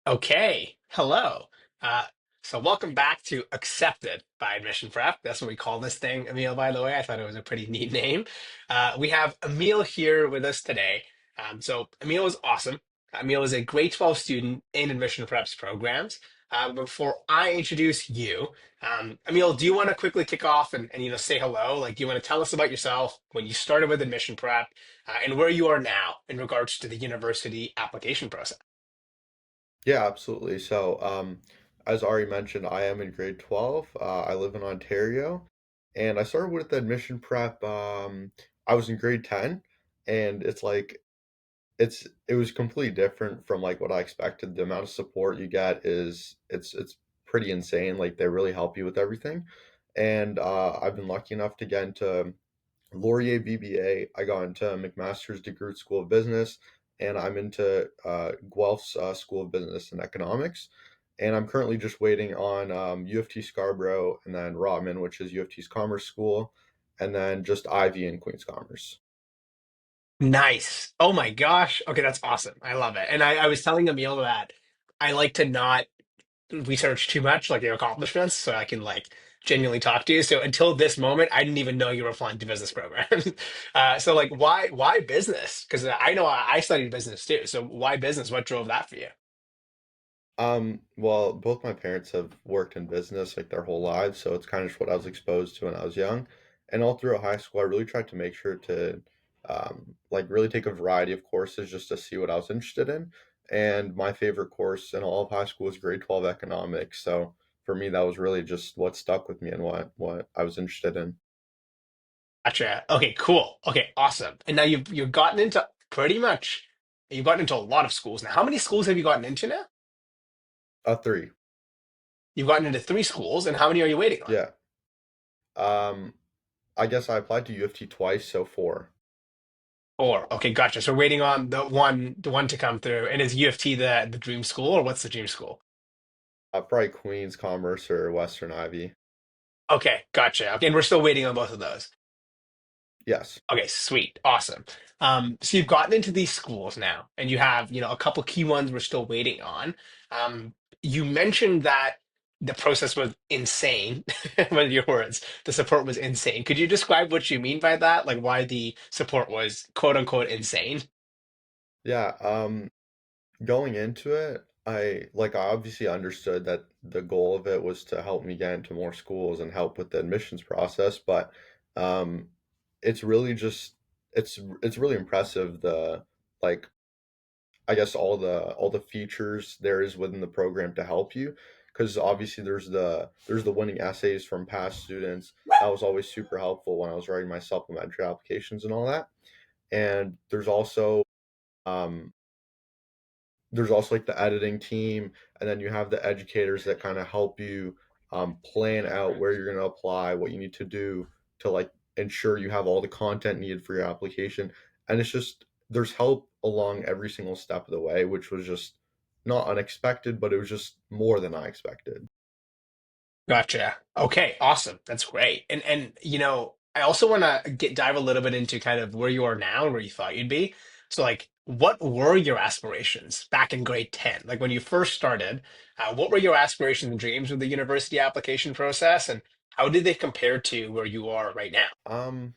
Okay, hello. Uh, so welcome back to Accepted by Admission Prep. That's what we call this thing, Emile, by the way. I thought it was a pretty neat name. We have Emile here with us today. So Emile is awesome. Emile is a grade 12 student in Admission Prep's programs. Before I introduce you, Emile, do you want to quickly kick off and say hello? Like, do you want to tell us about yourself, when you started with Admission Prep, and where you are now in regards to the university application process? Yeah, absolutely. As already mentioned, I am in grade 12. I live in Ontario, and I started with the admission prep. I was in grade 10, and it was completely different from like what I expected. The amount of support you get it's pretty insane. Like they really help you with everything. And I've been lucky enough to get into Laurier BBA. I got into McMaster's Degree School of Business, and I'm into Guelph's School of Business and Economics. And I'm currently just waiting on U of T Scarborough and then Rotman, which is U of T's Commerce School, and then just Ivy and Queen's Commerce. Nice. Oh my gosh. Okay, that's awesome. I love it. And I was telling Emil that I like to not research too much, like your accomplishments, so I can like genuinely talk to you. So until this moment, I didn't even know you were applying to business programs. So like, why business? Because I know I studied business too. So why business? What drove that for you? Well, both my parents have worked in business like their whole lives, so it's kind of just what I was exposed to when I was young. And all through high school, I really tried to make sure to like really take a variety of courses just to see what I was interested in. And my favorite course in all of high school was grade 12 economics. So for me, that was really just what stuck with me and what I was interested in. Gotcha. Okay, cool. Okay, awesome. And now you've gotten into pretty much you've gotten into a lot of schools now. How many schools have you gotten into now? Three. You've gotten into three schools, and how many are you waiting on? Yeah. Um, I guess I applied to U of T twice, so four. Four. Okay, gotcha. So waiting on the one to come through. And is U of T the dream school, or what's the dream school? Probably Queen's Commerce or Western Ivy. Okay, gotcha. Okay, and we're still waiting on both of those. Yes. Okay, sweet, awesome. So you've gotten into these schools now, and you have, a couple key ones we're still waiting on. Um, you mentioned that the process was insane, with your words. The support was insane. Could you describe what you mean by that? Like why the support was quote unquote insane? Yeah. Going into it, I obviously understood that the goal of it was to help me get into more schools and help with the admissions process, but um it's really just it's really impressive the like I guess all the features there is within the program to help you because obviously there's the winning essays from past students. That was always super helpful when I was writing my supplementary applications and all that. And um there's also like the editing team, and then you have the educators that kind of help you plan out where you're going to apply, what you need to do to like ensure you have all the content needed for your application. And it's just there's help along every single step of the way, which was just not unexpected, but it was just more than I expected. Gotcha. Okay, awesome. That's great. And I also want to get dive a little bit into kind of where you are now and where you thought you'd be. So like what were your aspirations back in grade 10? Like when you first started, what were your aspirations and dreams with the university application process and how did they compare to where you are right now? Um,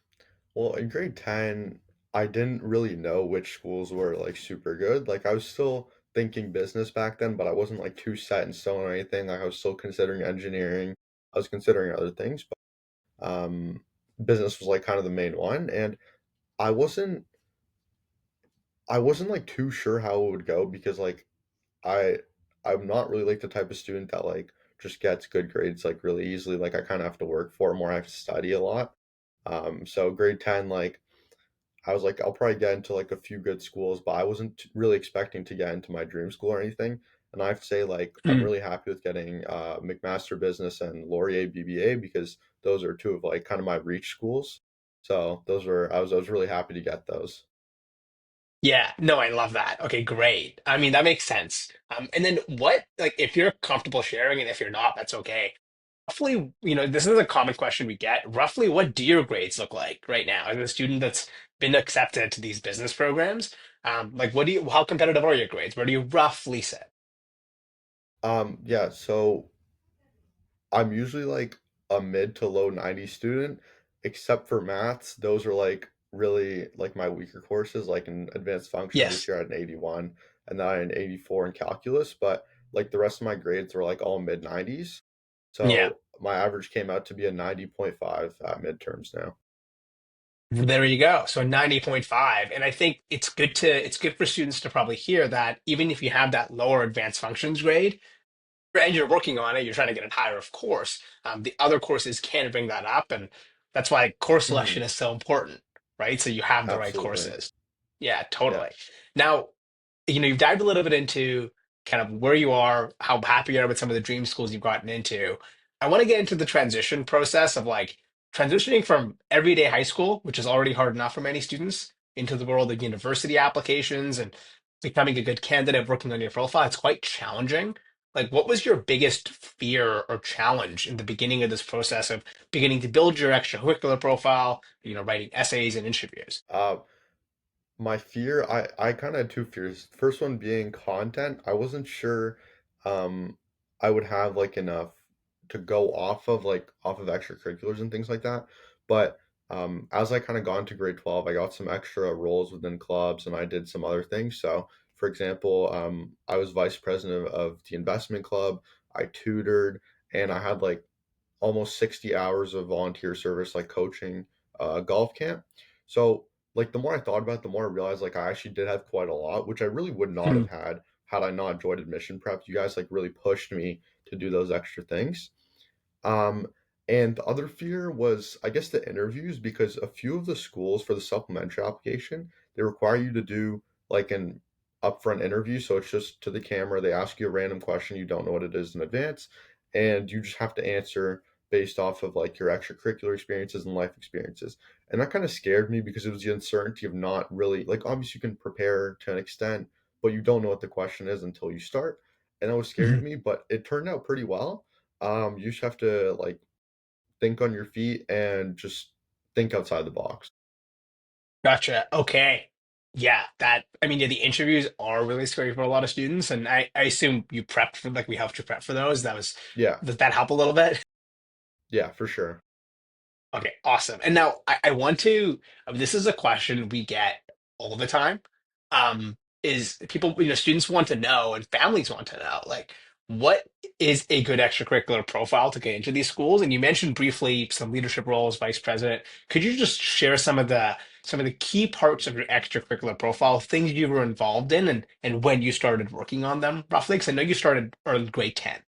well, in grade 10, I didn't really know which schools were like super good. Like I was still thinking business back then, but I wasn't like too set in stone or anything. Like I was still considering engineering. I was considering other things, but business was like kind of the main one. And I wasn't I wasn't like too sure how it would go because I I'm not really like the type of student that like just gets good grades like really easily. Like I kind of have to work for it more. I have to study a lot. So grade 10, like I was like, I'll probably get into like a few good schools, but I wasn't really expecting to get into my dream school or anything. And I have to say, like, I'm Mm. really happy with getting McMaster Business and Laurier BBA because those are two of like kind of my reach schools. So those were I was really happy to get those. Yeah, no, I love that. Okay, great. I mean, that makes sense. And then what, like, if you're comfortable sharing and if you're not, that's okay. Roughly, this is a common question we get. Roughly, what do your grades look like right now as a student that's been accepted to these business programs? Like, how competitive are your grades? Where do you roughly sit? Yeah, so I'm usually like a mid to low 90 student, except for maths. Those are like really like my weaker courses, like in advanced functions this Yes. year I had an 81 and then I had an 84 in calculus, but like the rest of my grades were like all mid 90s. Yeah. So my average came out to be a 90.5 at midterms now. There you go. So 90.5. And I think it's good for students to probably hear that even if you have that lower advanced functions grade, and you're working on it, you're trying to get it higher, of course. The other courses can bring that up, and that's why course Hmm. selection is so important, right? So you have the right Absolutely. courses. Yeah, Yeah. totally. Now, you've dived a little bit into kind of where you are, how happy you are with some of the dream schools you've gotten into. I want to get into the transition process of like transitioning from everyday high school, which is already hard enough for many students, into the world of university applications and becoming a good candidate, working on your profile. It's quite challenging. Like, what was your biggest fear or challenge in the beginning of this process of beginning to build your extracurricular profile, writing essays and interviews? Uh, My fear, I kind of had two fears. First one being content. I wasn't sure um I would have like enough to go off of extracurriculars and things like that. But as I kind of got into grade 12, I got some extra roles within clubs and I did some other things. So, for example, I was vice president of the investment club. I tutored and I had like almost 60 hours of volunteer service, like coaching golf camp. So, like, the more I thought about it, the more I realized, like, I actually did have quite a lot, which I really would not have had I not enjoyed admission prep. You guys, like, really pushed me to do those extra things. Um, and the other fear was, I guess, the interviews because a few of the schools for the supplementary application, they require you to do like an upfront interview. So it's just to the camera, they ask you a random question, you don't know what it is in advance, and you just have to answer based off of like your extracurricular experiences and life experiences. And that kind of scared me because it was the uncertainty of not really like obviously you can prepare to an extent, but you don't know what the question is until you start. And that was scary to Mhm. me, but it turned out pretty well. You just have to like think on your feet and just think outside the box. Gotcha. Okay. Yeah, I mean, yeah, the interviews are really scary for a lot of students, and I assume you prepped for like we helped you prep for those. Yeah, Does that help a little bit? yeah, for sure. Okay, awesome. And now I want to, this is a question we get all the time. Is people, students want to know and families want to know, like, what is a good extracurricular profile to get into these schools? And you mentioned briefly some leadership roles, vice president. Could you just share some of the key parts of your extracurricular profile, things you were involved in and when you started working on them, roughly? Because I know you started early grade 10.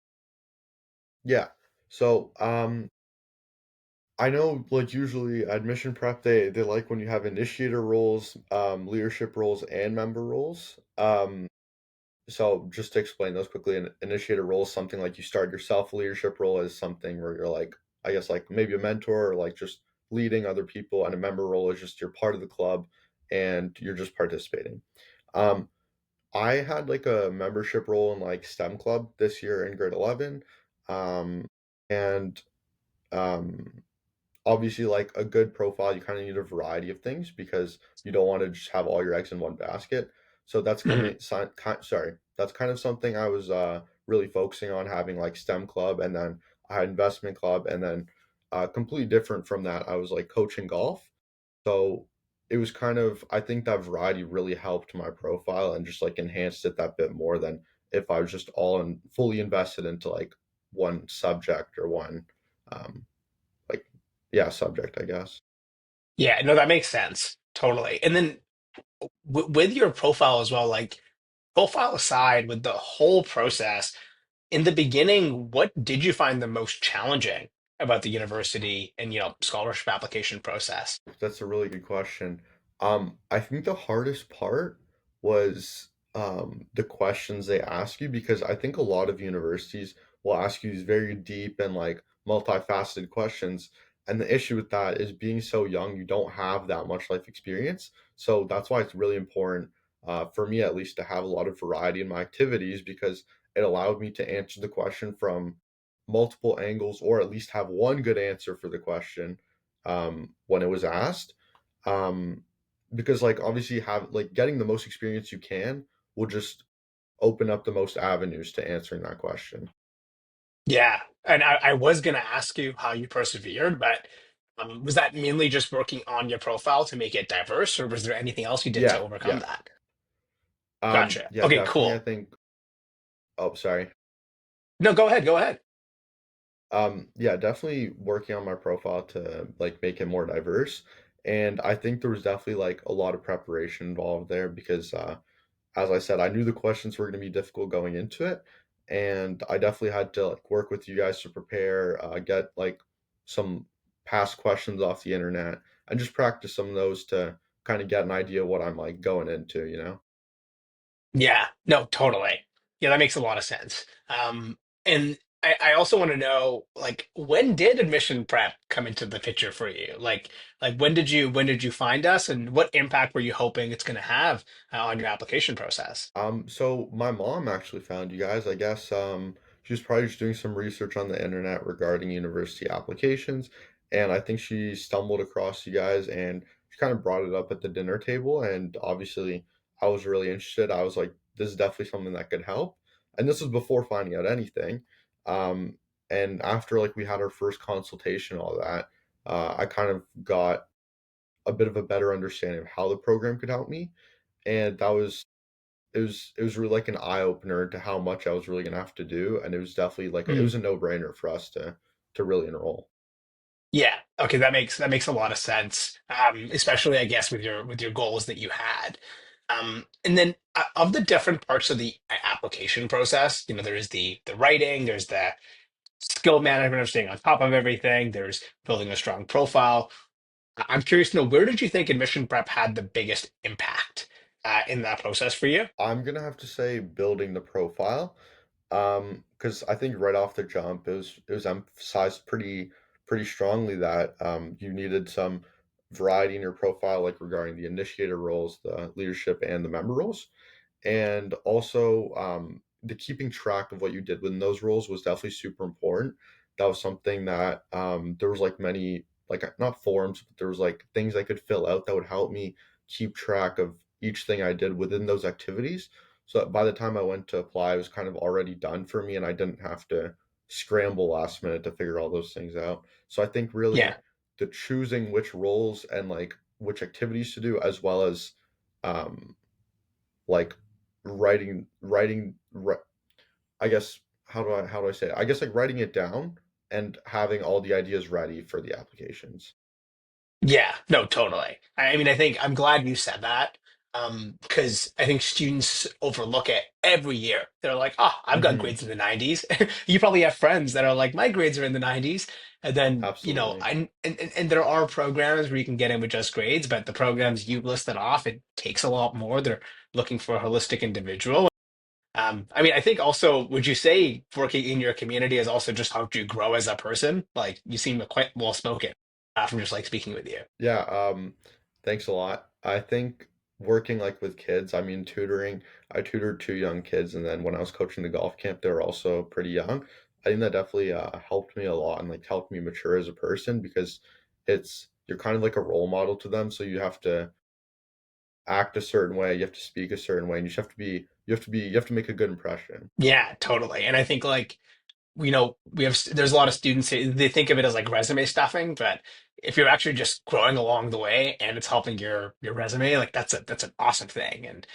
Yeah. So, I know like usually admission prep they like when you have initiator roles, leadership roles and member roles. So just to explain those quickly, an initiator role is something like you start yourself. A leadership role is something where you're like, I guess like maybe a mentor or like just leading other people, and a member role is just you're part of the club and you're just participating. Um, I had like a membership role in like STEM club this year in grade 11. Um, and um, Obviously, like a good profile, you kind of need a variety of things because you don't want to just have all your eggs in one basket. So that's that's kind of something I was really focusing on having like STEM club and then I had investment club and then completely different from that, I was like coaching golf. So it was kind of, I think that variety really helped my profile and just like enhanced it that bit more than if I was just all in fully invested into like one subject or one um like yeah, subject, I guess. Yeah, no, that makes sense. Totally. And then with your profile as well, like profile aside, with the whole process, in the beginning, what did you find the most challenging about the university and, scholarship application process? That's a really good question. I think the hardest part was the questions they ask you because I think a lot of universities will ask you these very deep and like multifaceted questions. And the issue with that is being so young, you don't have that much life experience. So that's why it's really important, for me at least, to have a lot of variety in my activities because it allowed me to answer the question from multiple angles or at least have one good answer for the question when it was asked. Um, because like obviously have like getting the most experience you can will just open up the most avenues to answering that question. Yeah. And I was going to ask you how you persevered, but was that mainly just working on your profile to make it diverse, or was there anything else you did to Yeah, overcome yeah. that? Gotcha. Yeah, Okay, definitely. I cool. think. Oh, sorry. No, go ahead. Go ahead. Yeah, definitely working on my profile to like make it more diverse. And I think there was definitely like a lot of preparation involved there because as I said, I knew the questions were going to be difficult going into it, and I definitely had to like work with you guys to prepare, get like some past questions off the internet, and just practice some of those to kind of get an idea of what I'm like going into, you know? Yeah, no, totally. Yeah, that makes a lot of sense. And I also want to know, like, when did admission prep come into the picture for you? Like when did you find us, and what impact were you hoping it's going to have on your application process? So my mom actually found you guys. I guess she was probably just doing some research on the internet regarding university applications, and I think she stumbled across you guys and she kind of brought it up at the dinner table. And obviously, I was really interested. I was like, this is definitely something that could help. And this was before finding out anything. Um, and after like we had our first consultation, all that, I kind of got a bit of a better understanding of how the program could help me, and it was really like an eye opener to how much I was really gonna have to do, and it was definitely like it Hmm. was a no brainer for us to really enroll. Yeah, okay, that makes a lot of sense. Especially I guess with your goals that you had. And then of the different parts of the application process, there is the writing, there's the skill management of staying on top of everything. There's building a strong profile. I'm curious to know, where did you think admission prep had the biggest impact in that process for you? I'm gonna have to say building the profile, because I think right off the jump it was emphasized pretty strongly that you needed some variety in your profile, like regarding the initiator roles, the leadership, and the member roles. And also the keeping track of what you did within those roles was definitely super important. That was something that there was like many like not forms, but there was like things I could fill out that would help me keep track of each thing I did within those activities, so that by the time I went to apply it was kind of already done for me and I didn't have to scramble last minute to figure all those things out. So I think really Yeah, the choosing which roles and like which activities to do, as well as um like I guess how do I say it? I guess like writing it down and having all the ideas ready for the applications. yeah, no, totally. I mean, I think I'm glad you said that, because I think students overlook it every year. They're like, "Oh, I've got Hmm. grades in the 90s." You probably have friends that are like, "My grades are in the 90s," and then Absolutely. and there are programs where you can get in with just grades, but the programs you listed off, it takes a lot more. They're looking for a holistic individual. I mean, I think also, would you say working in your community has also just helped you grow as a person? Like, you seem quite well spoken from just like speaking with you. Yeah, thanks a lot. I think working like with kids, I mean tutoring, I tutored two young kids, and then when I was coaching the golf camp, they were also pretty young. I think that definitely helped me a lot and like helped me mature as a person because you're kind of like a role model to them, so you have to act a certain way, you have to speak a certain way, and you have to make a good impression. Yeah, totally. And I think like there's a lot of students they think of it as like resume stuffing, but if you're actually just growing along the way and it's helping your resume, like that's an awesome thing. And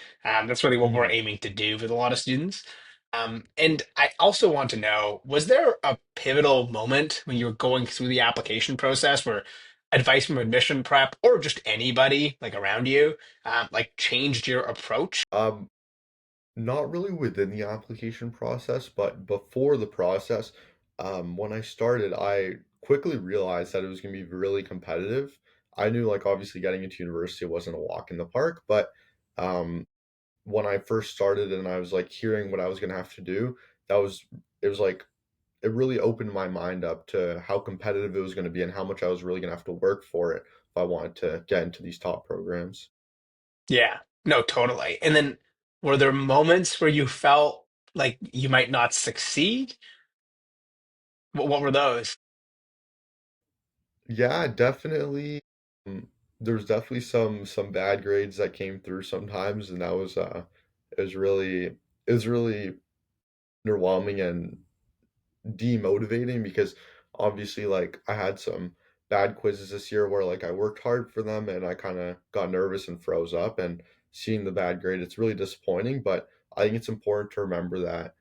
that's really what we're Mhm. aiming to do with a lot of students. And I also want to know, was there a pivotal moment when you were going through the application process where advice from admission prep or just anybody like around you like changed your approach? Um, Not really within the application process, but before the process, when I started, I quickly realized that it was going to be really competitive. I knew, like, obviously getting into university wasn't a walk in the park, but um, when I first started and I was like hearing what I was going to have to do, that was, it was like, it really opened my mind up to how competitive it was going to be and how much I was really going to have to work for it if I wanted to get into these top programs. Yeah, no, totally. And then were there moments where you felt like you might not succeed? What were those? Yeah, definitely. Um, there's definitely some bad grades that came through sometimes, and that was it was really it was really underwhelming and demotivating because obviously like I had some bad quizzes this year where like I worked hard for them and I kind of got nervous and froze up and seeing the bad grade it's really disappointing, but I think it's important to remember that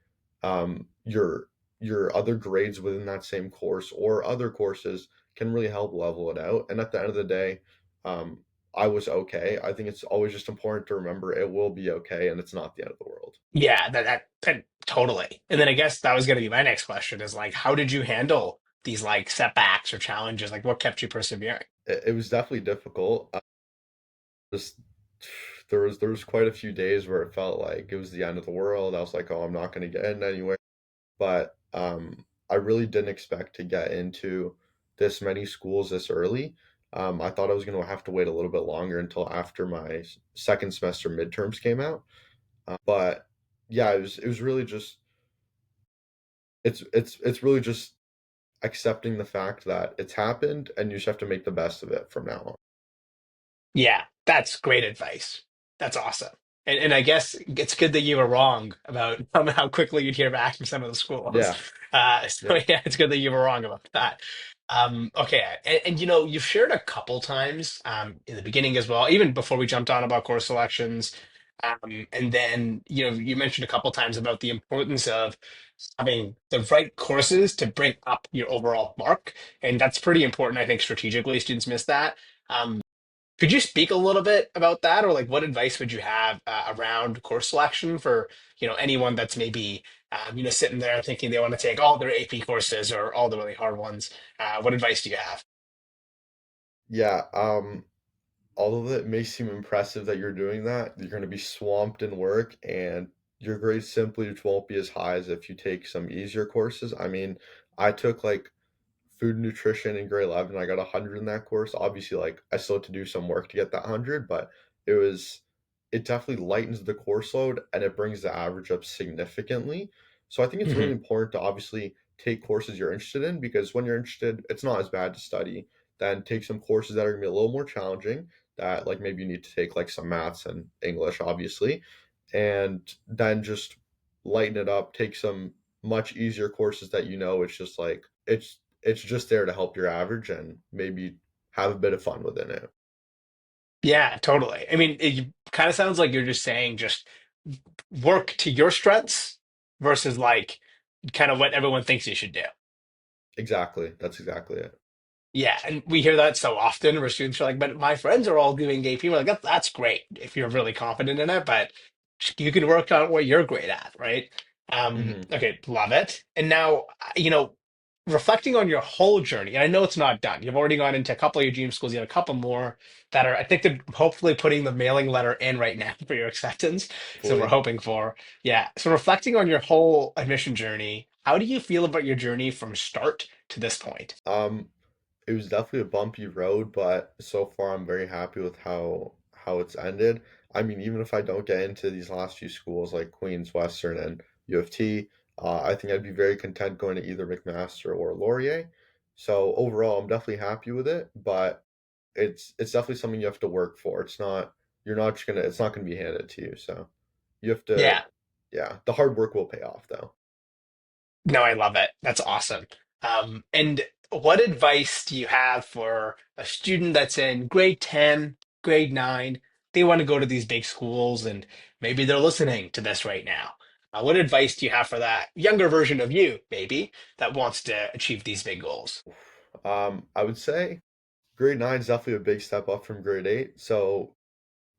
your other grades within that same course or other courses can really help level it out, and at the end of the day um I was okay. I think it's always just important to remember it will be okay and it's not the end of the world. Yeah, that totally. And then I guess that was going to be my next question is like, how did you handle these like setbacks or challenges? Like, what kept you persevering? It was definitely difficult. Just there was quite a few days where it felt like it was the end of the world. I was like, "Oh, I'm not going to get in anywhere." But I really didn't expect to get into this many schools this early. I thought I was going to have to wait a little bit longer until after my second semester midterms came out. But yeah, it was really just it's really just accepting the fact that it's happened and you just have to make the best of it from now on. Yeah, that's great advice. That's awesome. And I guess it's good that you were wrong about how quickly you'd hear back from some of the schools. Yeah, So yeah. yeah, it's good that you were wrong about that. Okay, and you've shared a couple times in the beginning as well, even before we jumped on about course selections. And then you mentioned a couple times about the importance of having the right courses to bring up your overall mark, and that's pretty important. I think strategically, students miss that. Could you speak a little bit about that, or like what advice would you have around course selection for anyone that's maybe sitting there thinking they want to take all their AP courses or all the really hard ones? What advice do you have? Yeah, although it may seem impressive that you're doing that, you're going to be swamped in work and your grades simply just won't be as high as if you take some easier courses. I mean, I took like food and nutrition in grade 11. I got 100 in that course. Obviously, like I still had to do some work to get that 100, but it was it definitely lightens the course load and it brings the average up significantly. So I think it's really Hmm. important to obviously take courses you're interested in because when you're interested, it's not as bad to study. Then take some courses that are gonna be a little more challenging that like maybe you need to take like some maths and English, obviously, and then just lighten it up, take some much easier courses that you know it's just like it's just there to help your average and maybe have a bit of fun within it. Yeah, totally. I mean, it kind of sounds like you're just saying just work to your strengths versus like kind of what everyone thinks you should do. Exactly. That's exactly it. Yeah, and we hear that so often where students are like, but my friends are all doing AP. We're like, that's great if you're really confident in it, but you can work on what you're great at, right? Hmm. Okay, love it. And now, reflecting on your whole journey, and I know it's not done. You've already gone into a couple of your dream schools, you have a couple more that are, I think they're hopefully putting the mailing letter in right now for your acceptance. So we're Hopefully. hoping for, yeah. So reflecting on your whole admission journey, how do you feel about your journey from start to this point? Um, it was definitely a bumpy road, but so far I'm very happy with how it's ended. I mean, even if I don't get into these last few schools like Queens, Western, and U of T, I think I'd be very content going to either McMaster or Laurier. So overall, I'm definitely happy with it, but it's definitely something you have to work for. You're not just gonna it's not gonna be handed to you. So you have to, Yeah. yeah, the hard work will pay off though. No, I love it. That's awesome. And what advice do you have for a student that's in grade 10, grade 9? They want to go to these big schools and maybe they're listening to this right now. What advice do you have for that younger version of you, maybe, that wants to achieve these big goals? I would say grade 9 is definitely a big step up from grade 8. So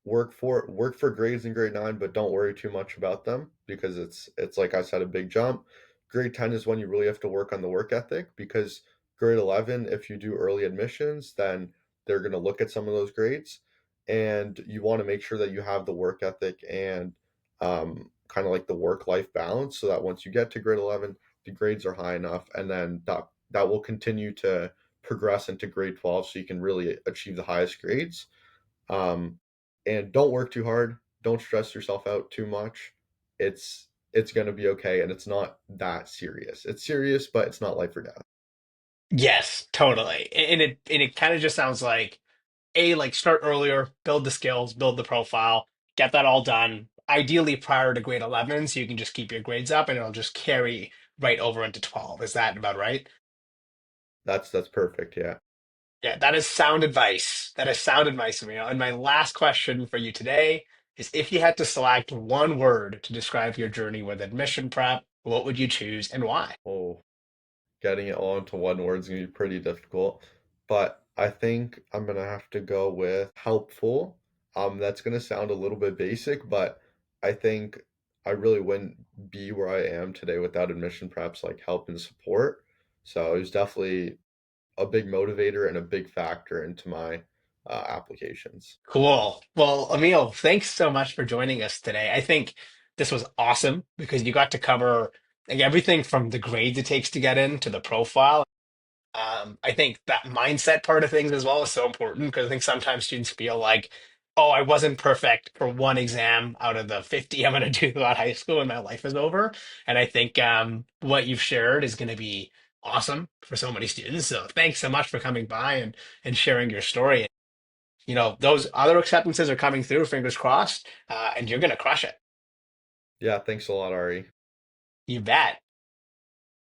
work for grades in grade 9, but don't worry too much about them because it's like I said, a big jump. Grade 10 is when you really have to work on the work ethic because grade 11, if you do early admissions, then they're going to look at some of those grades and you want to make sure that you have the work ethic and kind of like the work life balance so that once you get to grade 11, the grades are high enough and then that will continue to progress into grade 12 so you can really achieve the highest grades. um, and don't work too hard. Don't stress yourself out too much. It's gonna be okay, and it's not that serious. It's serious, but it's not life or death. Yes, totally. And it kind of just sounds like like start earlier, build the skills, build the profile, get that all done. ideally prior to grade 11, so you can just keep your grades up and it'll just carry right over into 12. Is that about right? That's perfect. Yeah. Yeah, that is sound advice. That is sound advice, Emile. And my last question for you today is if you had to select one word to describe your journey with admission prep, what would you choose and why? Oh, getting it all into one word is gonna be pretty difficult, but I think I'm gonna have to go with helpful. That's gonna sound a little bit basic, but I think I really wouldn't be where I am today without admission preps like help and support. So it was definitely a big motivator and a big factor into my applications. Cool. Well, Emile, thanks so much for joining us today. I think this was awesome because you got to cover like everything from the grades it takes to get in to the profile. I think that mindset part of things as well is so important because I think sometimes students feel like, oh, I wasn't perfect for one exam out of the 50 I'm going to do throughout high school and my life is over. And I think what you've shared is going to be awesome for so many students. So thanks so much for coming by and sharing your story. Those other acceptances are coming through, fingers crossed, and you're going to crush it. Yeah, thanks a lot, Ari. You bet.